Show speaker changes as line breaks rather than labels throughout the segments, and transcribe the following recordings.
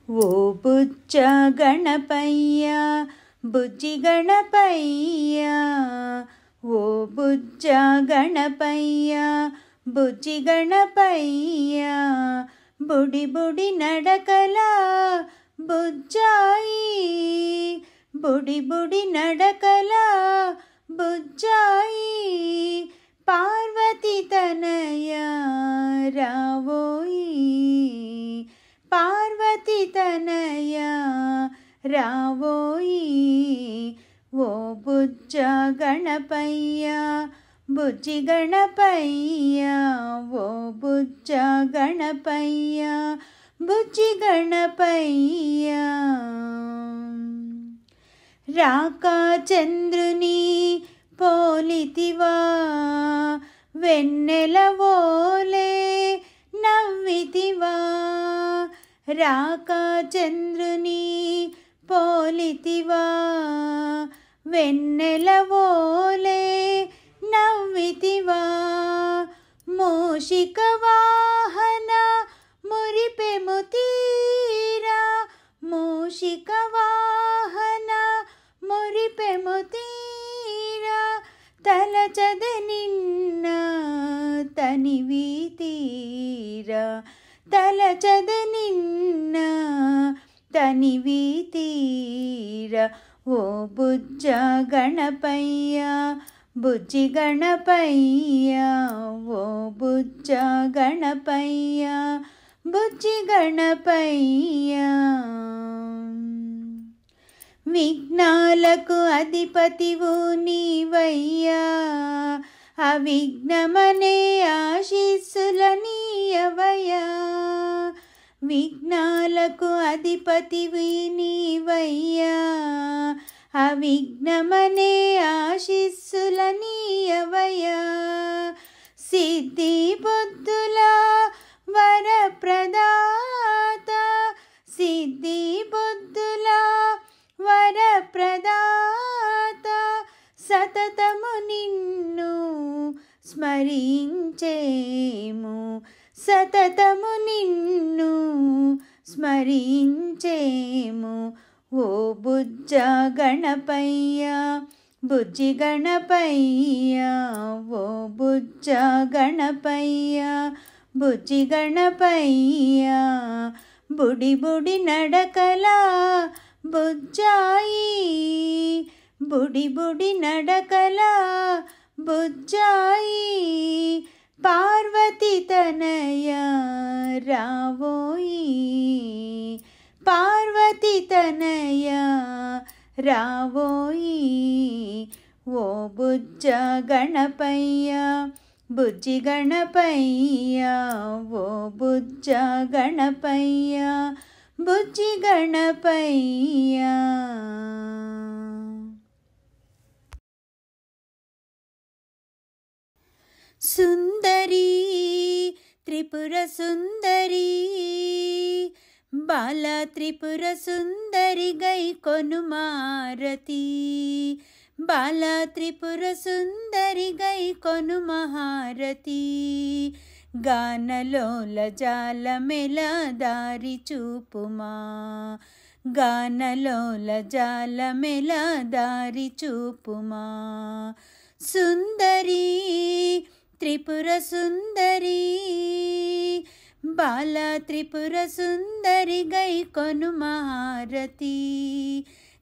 ఓ బుజ్జ గణపయ్య బుజ్జి గణపయ్య, ఓ బుజ్జ గణపయ్య బుజ్జి గణపయ్య, బుడి బుడి నడకల బుజ్జాయి, బుడి బుడి నడకల బుజ్జాయి, పార్వతి తనయ రావోయి, పార్వతి తనయ రావోయి, ఓ బుజ్జ గణపయ్య బుజ్జి గణపయ్య, ఓ బుజ్జ గణపయ్య బుజ్జి గణపయ్య. రాకా చంద్రుని పోలితివా, వెన్నెలవోలే నవ్వితివా, రాకా చంద్రుని పోలితివా, వెన్నెలవోలే నవ్వితివా, మూషిక వాహన మురిపెము తీరా, మూషిక వాహన మురిపెము తీరా, తలచద నిన్న తనివి తీరా, తలచద నిన్న తనివి తీరా, ఓ బుజ్జ గణపయ్య బుజ్జి గణపయ్య, ఓ బుజ్జ గణపయ్య బుజ్జి గణపయ్య. విఘ్నాలకు అధిపతివు నీవయ్యా, అవిఘ్నమనే ఆశీస్సుల నీయవయ్యా, విఘ్నాలకు అధిపతివి నీవయ్యా, అవిఘ్నమనే ఆశీస్సుల నీయవయ్యా, సిద్ధి బుద్ధుల వరప్రదాత, సిద్ధి బుద్ధుల వరప్రదాత, సతతము నిన్ను స్మరించేము, సతతము నిన్ను స్మరించేము, ఓ బుజ్జ గణపయ్య బుజ్జి గణపయ్య, ఓ బుజ్జ గణపయ్య బుజ్జి గణపయ్య, బుడి బుడి నడకల బుజ్జాయి, బుడి బుడి నడకల బుజ్జాయి, పార్వతి తనయ రావోయి, పార్వతి తనయ రావోయి, ఓ బుజ్జ గణపయ్య బుజ్జి గణపయ్య, ఓ బుజ్జ గణపయ్య బుజ్జి గణపయ్య. సుందరి త్రిపుర సుందరి, బాల త్రిపుర సుందరి గై కొనుమారతి, బాల త్రిపుర సుందరి గై కొనుమహారతి, గానలోల జాలమెల దారి చూపుమా, గానలోల జాలమెల దారి చూపుమా, సుందరి త్రిపుర సుందరి, బాల త్రిపుర సుందరి గై కొనుమహారతి,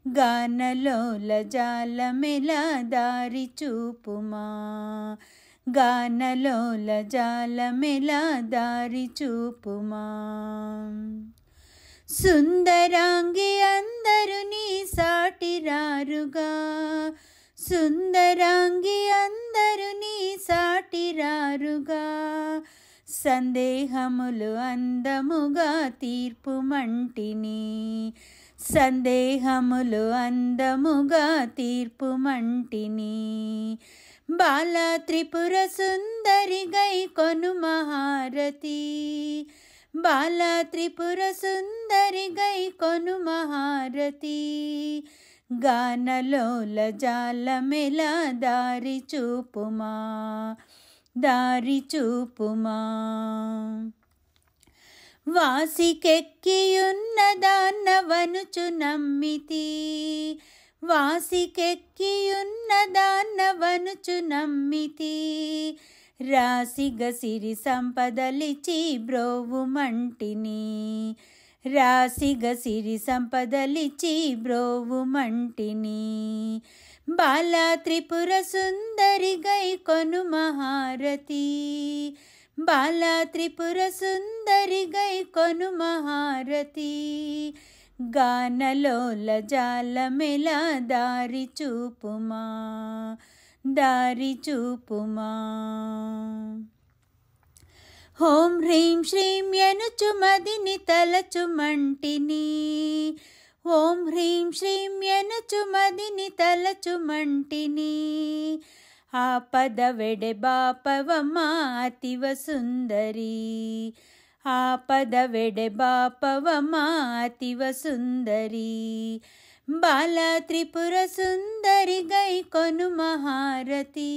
గానలోల జాలమెల దారి చూపుమా, గానలోల జాలమెల దారి చూపుమా, సుందరాంగి అందరు నీ సాటిరారుగా, సుందరాంగి అందరు నీ సాటిరారుగా, సందేహములు అందముగా తీర్పు మంటిని, సందేహములు అందముగా తీర్పు మంటిని, బాల త్రిపుర సుందరి గై కొనుమహారతి, బాల త్రిపుర సుందరి గై కొనుమహారతి, గానలోల జాలమెల దారి చూపుమా, దారి చూపుమా, వాసికెక్కియున్నదాన్నవనుచు నమ్మితి వాసికెక్కియున్నదాన్నవనుచు నమ్మితి రాసిగ సిరి సంపదలిచి బ్రోవుమంటిని రాసిగ సిరి సంపదలిచి బ్రోవుమంటిని బాలా త్రిపుర సుందరి గై కొను మహారతి బాలా త్రిపుర సుందరి గై కొను మహారతి గానలోల జాలమెలా దారి చూపుమా దారి చూపుమా ఓం హ్రీం శ్రీం యనుచు మదిని తలచుమంటిని ఓం హ్రీం శ్రీం యనుచు మదిని తలచుమంటిని ఆపద వెడె బాపవమా అతివ సుందరి ఆపద వెడె బాపవమా అతివ సుందరి బాలా త్రిపుర సుందరి గై కొను మహారతి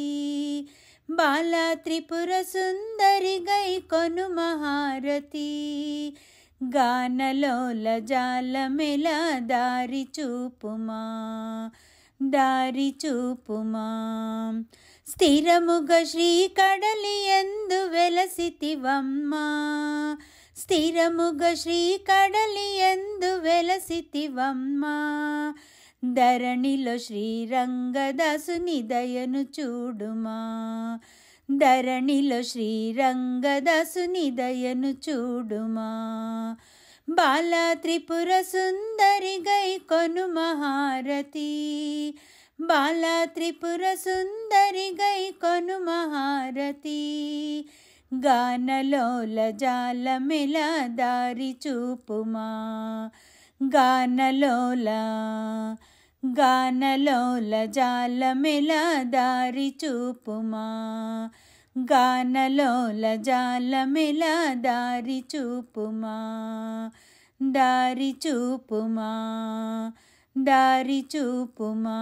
బాలా త్రిపుర సుందరి గై కొను మహారతి గానలోల జాలమెలా దారి చూపుమా దారి చూపుమా స్థిరముగ శ్రీ కడలి యందు వెలసితివమ్మా స్థిరముగ శ్రీ కడలి యందు వెలసితివమ్మా ధరణిలో శ్రీరంగదాసుని దయను చూడుమా ధరణిలో శ్రీరంగదాసుని దయను చూడుమా బాలా త్రిపుర సుందరి గై కొను మహారతి బాలా త్రిపుర సుందరి గై కొను మహారతి గానలోల జాలమెలా దారి చూపుమా గానలోల గానలోల జాలమెలా దారి చూపుమా గానలోల జాలమెలా దారి చూపుమా దారి చూపుమా దారి చూపుమా.